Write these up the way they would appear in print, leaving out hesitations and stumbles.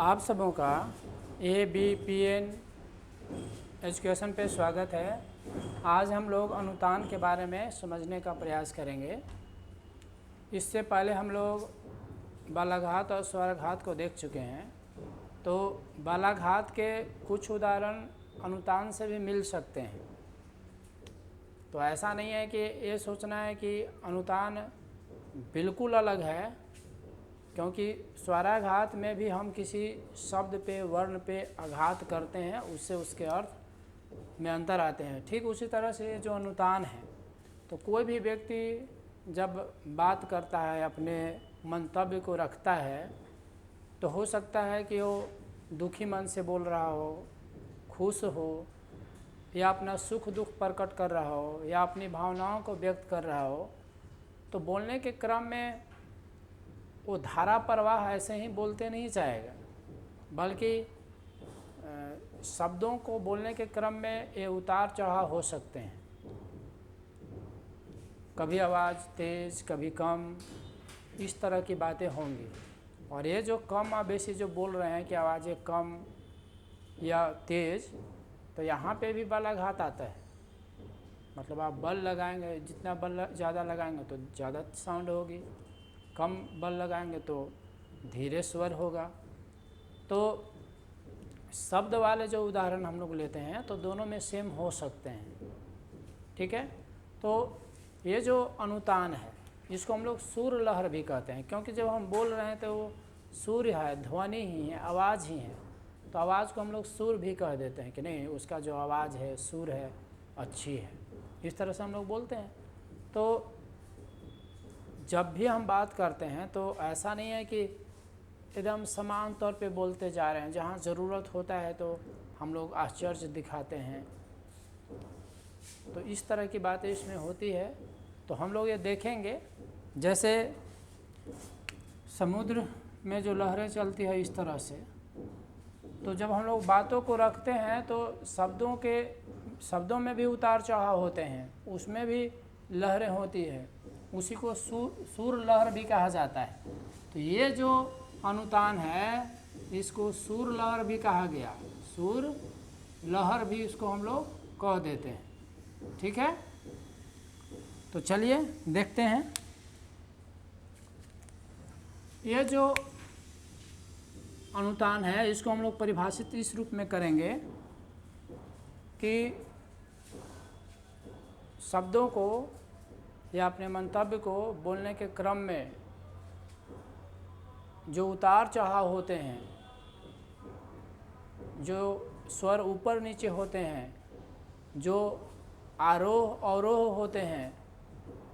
आप सबों का ABPN एजुकेशन पे स्वागत है। आज हम लोग अनुतान के बारे में समझने का प्रयास करेंगे। इससे पहले हम लोग बालाघात और स्वराघात को देख चुके हैं। तो बालाघात के कुछ उदाहरण अनुतान से भी मिल सकते हैं। तो ऐसा नहीं है कि ये सोचना है कि अनुतान बिल्कुल अलग है, क्योंकि स्वराघात में भी हम किसी शब्द पे वर्ण पे आघात करते हैं, उससे उसके अर्थ में अंतर आते हैं। ठीक उसी तरह से जो अनुतान है, तो कोई भी व्यक्ति जब बात करता है, अपने मंतव्य को रखता है, तो हो सकता है कि वो दुखी मन से बोल रहा हो, खुश हो, या अपना सुख दुख प्रकट कर रहा हो, या अपनी भावनाओं को व्यक्त कर रहा हो। तो बोलने के क्रम में वो धारा प्रवाह ऐसे ही बोलते नहीं जाएगा, बल्कि शब्दों को बोलने के क्रम में ये उतार चढ़ाव हो सकते हैं। कभी आवाज़ तेज़, कभी कम, इस तरह की बातें होंगी। और ये जो कम और बेसी जो बोल रहे हैं कि आवाज़ें कम या तेज़, तो यहाँ पे भी बलाघात आता है। मतलब आप बल लगाएंगे, जितना बल ज़्यादा लगाएंगे तो ज़्यादा साउंड होगी, कम बल लगाएंगे तो धीरे स्वर होगा। तो शब्द वाले जो उदाहरण हम लोग लेते हैं, तो दोनों में सेम हो सकते हैं। ठीक है। तो ये जो अनुतान है, इसको हम लोग सुर लहर भी कहते हैं, क्योंकि जब हम बोल रहे हैं तो वो सूर्य है, ध्वनि ही है, आवाज़ ही है। तो आवाज़ को हम लोग सुर भी कह देते हैं कि नहीं, उसका जो आवाज़ है, सुर है, अच्छी है, इस तरह से हम लोग बोलते हैं। तो जब भी हम बात करते हैं तो ऐसा नहीं है कि एकदम समान तौर पे बोलते जा रहे हैं। जहाँ ज़रूरत होता है तो हम लोग आश्चर्य दिखाते हैं। तो इस तरह की बातें इसमें होती है। तो हम लोग ये देखेंगे, जैसे समुद्र में जो लहरें चलती है इस तरह से, तो जब हम लोग बातों को रखते हैं तो शब्दों में भी उतार चढ़ाव होते हैं, उसमें भी लहरें होती है। उसी को सुर लहर भी कहा जाता है। तो ये जो अनुतान है, इसको सुर लहर भी कहा गया, सुर लहर भी इसको हम लोग कह देते हैं। ठीक है। तो चलिए देखते हैं। ये जो अनुतान है, इसको हम लोग परिभाषित इस रूप में करेंगे कि शब्दों को या अपने मंतव्य को बोलने के क्रम में जो उतार चढ़ाव होते हैं, जो स्वर ऊपर नीचे होते हैं, जो आरोह अवरोह होते हैं,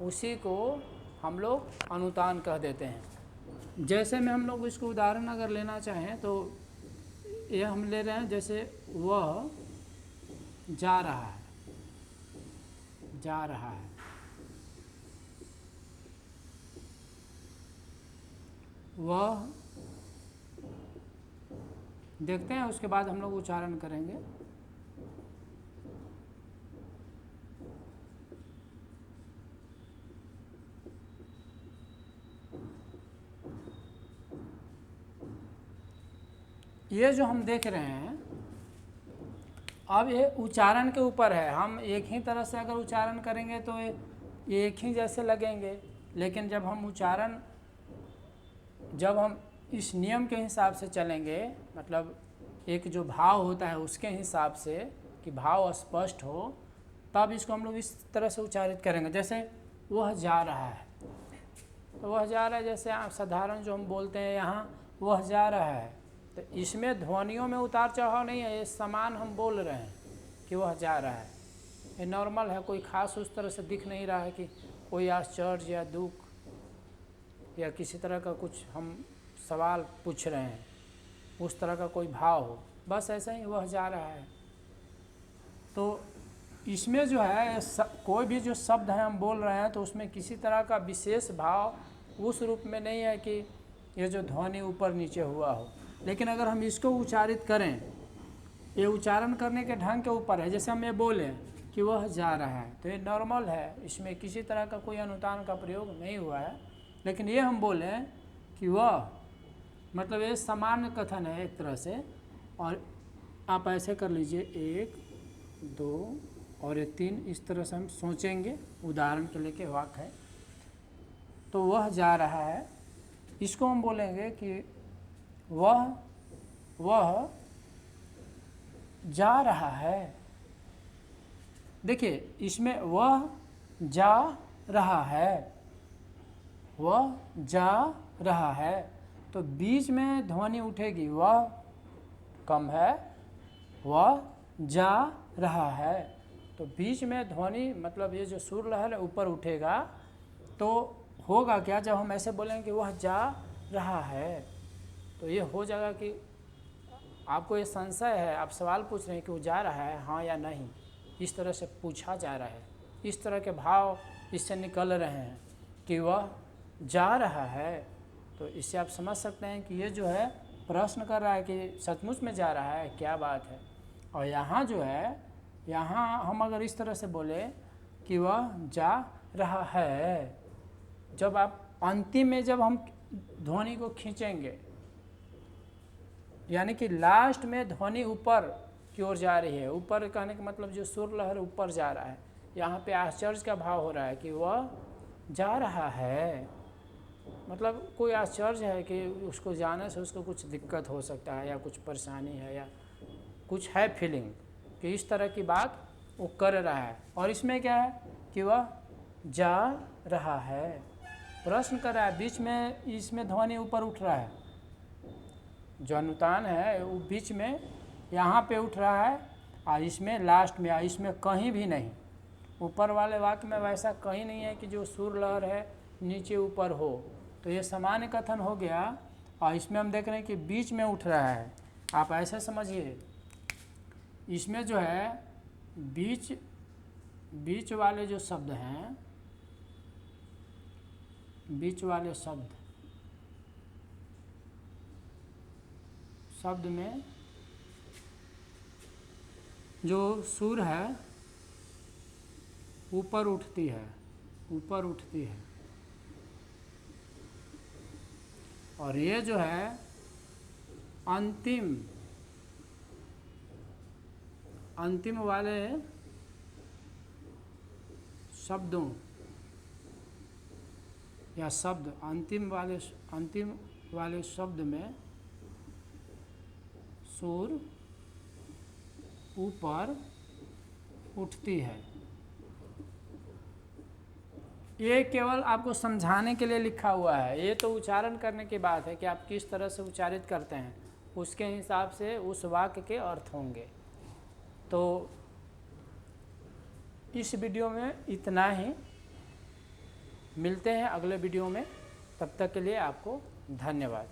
उसी को हम लोग अनुतान कह देते हैं। जैसे में हम लोग इसको उदाहरण अगर लेना चाहें तो ये हम ले रहे हैं, जैसे वह जा रहा है, जा रहा है। वह, देखते हैं, उसके बाद हम लोग उच्चारण करेंगे। ये जो हम देख रहे हैं, अब ये उच्चारण के ऊपर है। हम एक ही तरह से अगर उच्चारण करेंगे तो ये एक ही जैसे लगेंगे, लेकिन जब हम इस नियम के हिसाब से चलेंगे, मतलब एक जो भाव होता है उसके हिसाब से, कि भाव स्पष्ट हो, तब इसको हम लोग इस तरह से उच्चारित करेंगे। जैसे वह जा रहा है, तो वह जा रहा है, जैसे आप साधारण जो हम बोलते हैं यहाँ, वह जा रहा है, तो इसमें ध्वनियों में उतार चढ़ाव नहीं है, ये समान हम बोल रहे हैं कि वह जा रहा है। ये नॉर्मल है, कोई खास उस तरह से दिख नहीं रहा है कि कोई आश्चर्य या दुख या किसी तरह का कुछ हम सवाल पूछ रहे हैं, उस तरह का कोई भाव हो। बस ऐसा ही वह जा रहा है। तो इसमें जो है कोई भी जो शब्द है हम बोल रहे हैं, तो उसमें किसी तरह का विशेष भाव उस रूप में नहीं है कि ये जो ध्वनि ऊपर नीचे हुआ हो। लेकिन अगर हम इसको उच्चारित करें, ये उच्चारण करने के ढंग के ऊपर है। जैसे हम ये बोले कि वह जा रहा है, तो ये नॉर्मल है, इसमें किसी तरह का कोई अनुतान का प्रयोग नहीं हुआ है। लेकिन ये हम बोलें कि वह मतलब ये सामान्य कथन है एक तरह से। और आप ऐसे कर लीजिए 1 2 और ये 3, इस तरह से हम सोचेंगे, उदाहरण के लिए के वाक्य है। तो वह जा रहा है, इसको हम बोलेंगे कि वह जा रहा है। देखिए इसमें वह जा रहा है, वह जा रहा है, तो बीच में ध्वनि उठेगी, वह कम है, वह जा रहा है, तो बीच में ध्वनि मतलब ये जो सुर लहर है ऊपर उठेगा। तो होगा क्या, जब हम ऐसे बोलेंगे कि वह जा रहा है, तो ये हो जाएगा कि आपको ये संशय है, आप सवाल पूछ रहे हैं कि वो जा रहा है हाँ या नहीं, इस तरह से पूछा जा रहा है, इस तरह के भाव इससे निकल रहे हैं कि वह जा रहा है। तो इससे आप समझ सकते हैं कि ये जो है प्रश्न कर रहा है कि सचमुच में जा रहा है, क्या बात है। और यहाँ जो है, यहाँ हम अगर इस तरह से बोले कि वह जा रहा है, जब आप अंतिम में जब हम ध्वनि को खींचेंगे, यानी कि लास्ट में ध्वनि ऊपर की ओर जा रही है, ऊपर कहने का मतलब जो सुर लहर ऊपर जा रहा है, यहाँ पे आश्चर्य का भाव हो रहा है कि वह जा रहा है, मतलब कोई आश्चर्य है कि उसको जाने से उसको कुछ दिक्कत हो सकता है या कुछ परेशानी है या कुछ है फीलिंग कि इस तरह की बात वो कर रहा है। और इसमें क्या है कि वह जा रहा है, प्रश्न कर रहा है, बीच में इसमें ध्वनि ऊपर उठ रहा है, जो अनुतान है वो बीच में यहाँ पे उठ रहा है और इसमें लास्ट में, इसमें कहीं भी नहीं, ऊपर वाले वाक्य में वैसा कहीं नहीं है कि जो सुर लहर है नीचे ऊपर हो। तो ये सामान्य कथन हो गया और इसमें हम देख रहे हैं कि बीच में उठ रहा है। आप ऐसे समझिए, इसमें जो है बीच वाले जो शब्द हैं, बीच वाले शब्द में जो सुर है ऊपर उठती है, और ये जो है अंतिम वाले शब्दों या शब्द, अंतिम वाले शब्द में सुर ऊपर उठती है। ये केवल आपको समझाने के लिए लिखा हुआ है, ये तो उच्चारण करने की बात है कि आप किस तरह से उच्चारित करते हैं, उसके हिसाब से उस वाक्य के अर्थ होंगे। तो इस वीडियो में इतना ही, मिलते हैं अगले वीडियो में, तब तक के लिए आपको धन्यवाद।